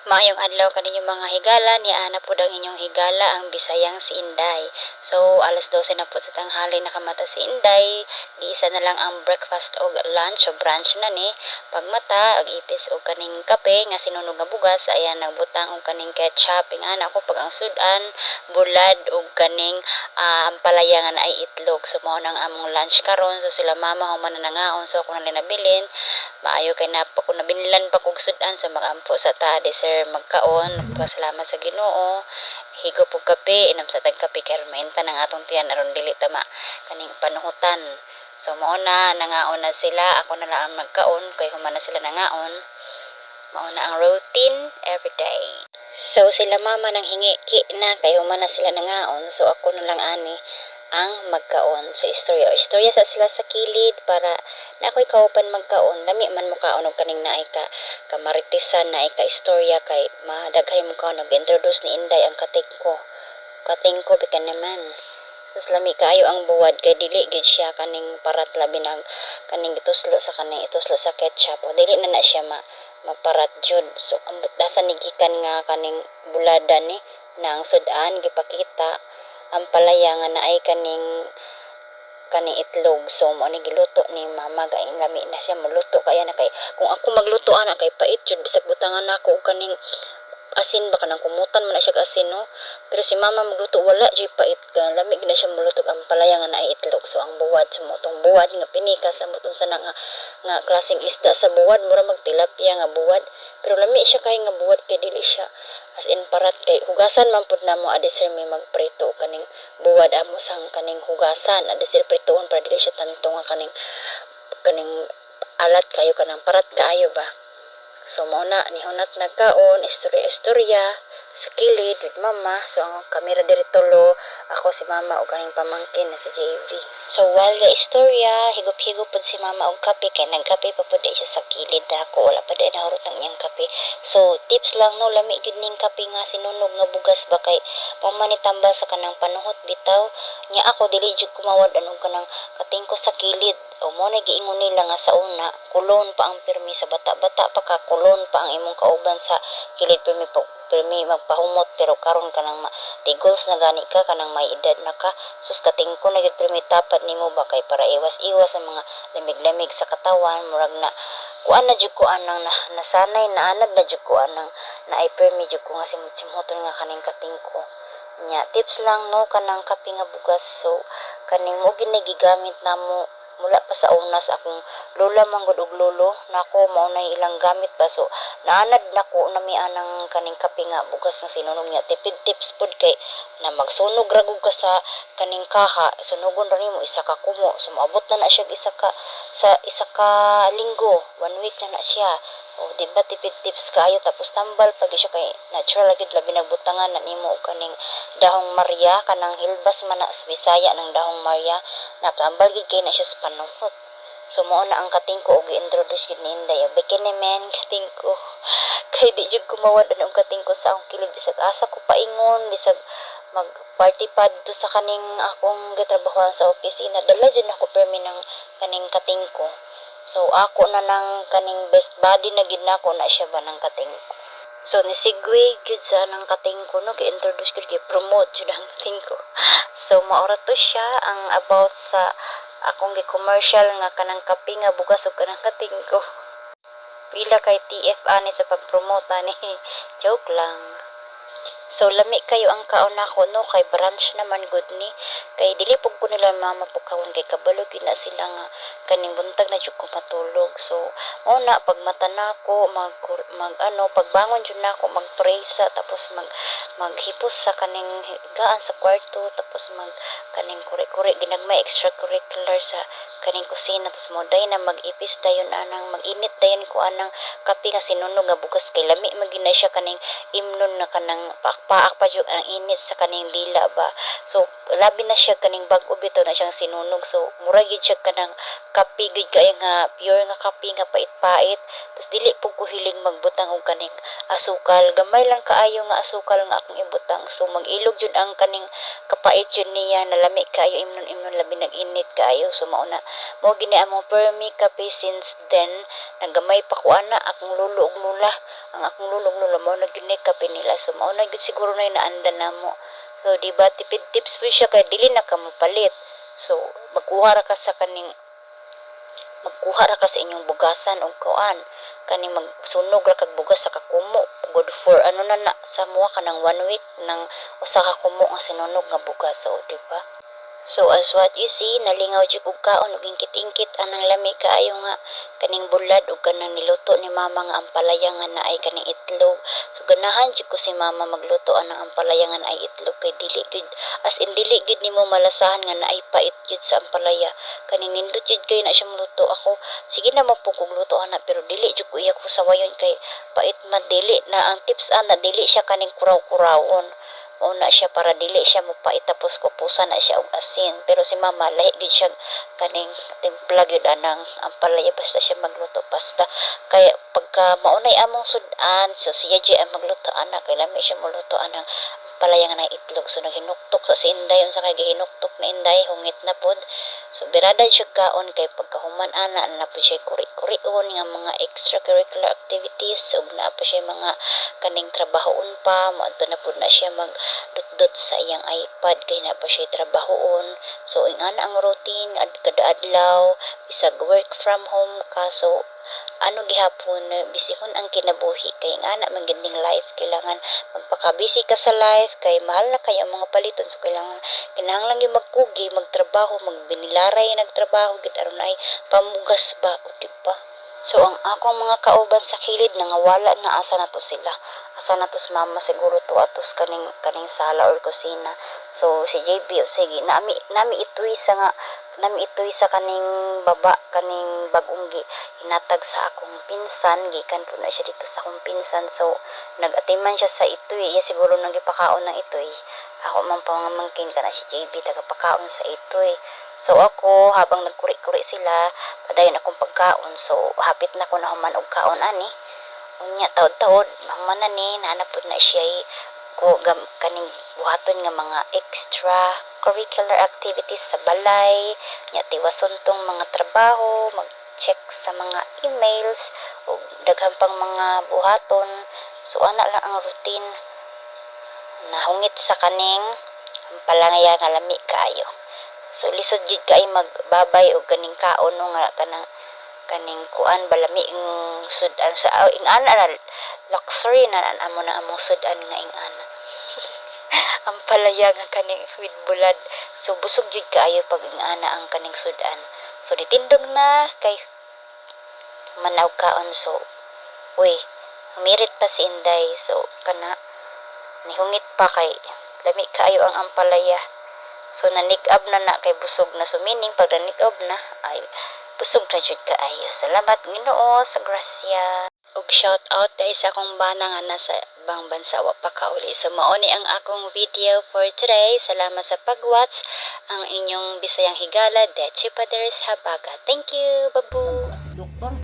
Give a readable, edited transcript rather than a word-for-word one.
Maayong adlaw kaninyong mga higala, ni ana po ang inyong higala ang Bisayang si Inday. So alas 12 na po sa tanghali nakamata si Inday. Giisa na lang ang breakfast o lunch o brunch na ni. Pagmata ag ipis og kaning kape nga sinunog nga bugas, ayan nagbutang og kaning ketchup ing ana ko pag ang sudan, bulad og kaning ampalaya nga naay itlog. So mao nang among lunch karon. So sila mama human na nangaon, so ako na nabilin. Maayo kay na pa ko nabinlan pa kog sudan sa magampo sa ta sir magkaon. Pasalamat sa Ginoo. Higo pug kape, inam sa tagkape kay mainta ng atong tiyan aron dili tama kaning panuhutan. So mao na nangaon na sila, ako na lang ang magkaon kay human na sila nangaon. Mao na ang routine every day. So sila mama nang hingi ki na kay human na sila nangaon, so ako na lang ani ang magkaon. So istorya sa sila sa kilid para na ako'y kaupan magkaon, lami man mo kaon og kaning naay ka kamaritisan naay ka istorya kay madaghan mo kaon nag-introduce ni Inday ang kating ko bikan naman. Sus lami kaayo ang buwad kay dili gid siya kaning parat labi nang kaning ituslo sa kaning ituslo sa ketchup o dili na siya maparat jud. So ambot dasan ni gikan nga kaning bulada ni na ang sudan gipakita ang palaya nga naay kaning itlog. So mo ni giluto ni mama gaing lami na siya maluto kaya na kay kung ako magluto ana kay pait jud bisag butangan nako og kaning asin baka nang kumutan man na siya asin no. Pero si mama magluto wala jud pait ka lami gid na siya maluto ang palaya nga naay itlog. So ang buwad sa motong buwad nga pinikas ang motong sana nga klaseng isda sa buwad mura magtilapia nga buwad, pero lami siya kay nga buwad kay dili siya as in parat kay hugasan man pud namo adi sir may magprito kaning buwad amo sang kaning hugasan adi sir pritoon para dili siya tanto nga kaning alat kayo kanang parat kaayo ba. So mao na ni hunat nagkaon istorya sa kilid with mama. So ang kamera diri tulo, ako si mama ug kaning pamangkin na si JV. So while ga istorya higop-higop pud si mama og kape kay nagkape pa pud siya sa kilid ako wala pa din nahurot ang iyang kape. So tips lang no, lami gid ning kape nga sinunog nga bugas ba kay mao man itambal sa kanang panuhot bitaw nya ako dili jud kumawad anong kanang kating ko sa kilid. O mo na giingon nila nga sa una kulon pa ang pirmi sa bata-bata pa ka kulon pa ang imong kauban sa kilid pirmi magpahumot, pero karon kanang tigols na gani ka kanang may edad na ka sus kating ko na gid pirmi tapat nimo ba kay para iwas-iwas ang mga lamig-lamig sa katawan murag na kuan na jud ko anang nasanay na anad na jud ko anang naay pirmi jud ko nga simot-simoton nga kaning kating ko nya. Tips lang no kanang kape nga bugas, so kaning mo ginagigamit namo mula pa sa unas akong lola manggod og lolo nako mao na ilang gamit pa. So naanad nako nami anang kaning kape nga bugas nga sinunog niya. Tipid tips pud kay na magsunog ragog ka sa kaning kaha, sunugon ra nimo isa ka kumo, so moabot na siya isa ka linggo, 1 week na siya. O di ba tipid tips kayo tapos tambal pag siya kay natural gid labi nagbutangan na nimo og kaning dahong Maria kanang hilbas man na sa Bisaya ng dahong Maria natambal gid kay na siya sa panuhot. So mao na ang kating ko og gi-introduce gid ni Inday bikini men kating ko kay di jud kumawad ang kating ko sa akong kilid bisag asa ko paingon bisag mag party pa dito sa kaning akong gitrabahoan sa opisina dala jud nako permi ng kaning kating ko. So ako na nang kaning best buddy na gid nako na siya ba ng kating ko. So ni segue gid sa nang kating ko no gi-introduce gid promote jud ang kating ko. So maura to siya ang about sa akong gi-commercial nga kanang kape nga bugas ug kanang kating ko. Pila kay TF ani sa pagpromote ani. Joke lang. So lami kayo ang kaon nako no kay branch naman good ni kay dili pug ko nila mama pugkawon kay kabalo gid na sila nga kaning buntag na jud ko matulog. So mao na pagmata nako mag ano pagbangon jud nako magpresa tapos maghipos sa kaning higaan sa kwarto tapos kaning kure-kure ginagmay extracurricular sa kaning kusina tapos mo day na mag-ipis dayon anang mag-init dayon ko anang kape nga sinunog nga bugas kay lami magina siya kaning imnon na kanang paak-paak pa jud ang init sa kaning dila ba. So labi na siya kaning bag-o bitaw na siyang sinunog. So mura gid siya kanang kape gid kay nga pure nga kape nga pait-pait. Tas dili pug ko hiling magbutang og kaning asukal. Gamay lang kaayo nga asukal nga akong ibutang. So mag-ilog jud ang kaning kapait jud niya, nalami kaayo imnon labi nag-init kaayo. So mao gini among permi kape since then nagamay pa ko ana akong lulo ug lula. Ang akong lulo ug lula mao na gini kape nila. So mao na gid siguro na naanda namo. So di ba tipid tips po siya kay dili na ka mopalit. So magkuha ra ka sa inyong bugasan og kuan kaning magsunog ra kag bugas sa kakumo good for ano na sa muha kanang 1 week nang usa ka kumo nga sinunog nga bugas. So di ba? So as what you see, nalingaw jud og kaon ug ingkit-ingkit anang lami kaayo nga kaning bulad ug kanang niluto ni mama nga ampalaya nga naay kaning itlog. So ganahan jud ko si mama magluto anang ampalaya nga naay itlog kay dili gid as in dili gid nimo malasahan nga naay pait gid sa ampalaya. Kaning nindot jud kay na siya magluto ako. Sige na mapugog luto ana pero dili jud ko iya ko sawayon kay pait man dili na ang tips ana dili siya kaning kuraw-kurawon. Una siya para dili siya mopait tapos kupusan na siya og asin pero si mama lahi gid siya kaning timpla gyud anang ampalaya basta siya magluto basta kaya pagka maunay among sudan so siya jay ang magluto ana kay lami siya magluto anang ampalaya nga itlog. So naghinuktok sa si Inday unsa kay gihinuktok na Inday hungit na pod. So birada siya kaon kay pagkahuman ana na po siya kuri-kurion nga mga extracurricular activities ug na po siya mga kaning trabahoon pa moadto na pud na siya mag dot sa iyang iPad kay na pa siya trabahoon. So ingana ang routine kada adlaw bisag work from home ka. So ano gihapon bisihon ang kinabuhi kay ingana man ginding life kailangan magpaka-busy ka sa life kay mahal na kay ang mga paliton. So kinahanglan gyud magkugi magtrabaho magbinilaray nagtrabaho gid aron ay pamugas ba o di ba? So ang akong mga kauban sa kilid nangawala na asa na to sila. Asa na to si mama siguro to atos kaning sala or kusina. So si JB o sige nami itoy sa kaning baba kaning bagunggi hinatag sa akong pinsan gikan po na siya dito sa akong pinsan. So nag-atiman siya sa itoy iya siguro nang gipakaon ng itoy. Ako man pamangkin kana si JB tagapakaon sa itoy. So ako habang nagkuri-kuri sila padayon akong pagkaon. So hapit na ko na human og kaon ani. Unya taod-taod human na ni naanapod na siya kaning buhaton nga mga extra curricular activities sa balay nya tiwason tong mga trabaho mag-check sa mga emails ug daghan pang mga buhaton. So ana lang ang routine nahungit sa kaning palangaya nga lami kaayo. So lisod jud kay magbabay og kaning kaon nga kaning kuan balami ing sudan sa ing ana luxury na amo na among sudan nga ing ana. Ang palaya nga kaning with bulad. So busog jud kaayo pag ing ana ang kaning sudan. So ditindog na kay manaw kaon. So uy humirit pa si Inday. So kana nihungit pa kay lami kaayo ang ampalaya. So nanig-ab na kay busog na. So meaning pag nanig-ab na ay busog na jud kaayo. Salamat Ginoo sa grasya. Og shout out dahil sa akong bana nga nasa ibang bansa wa pa kauli. So mao ni ang akong video for today. Salamat sa pag-watch. Ang inyong Bisayang Higala Deche Paderes Habaga. Thank you. Babu.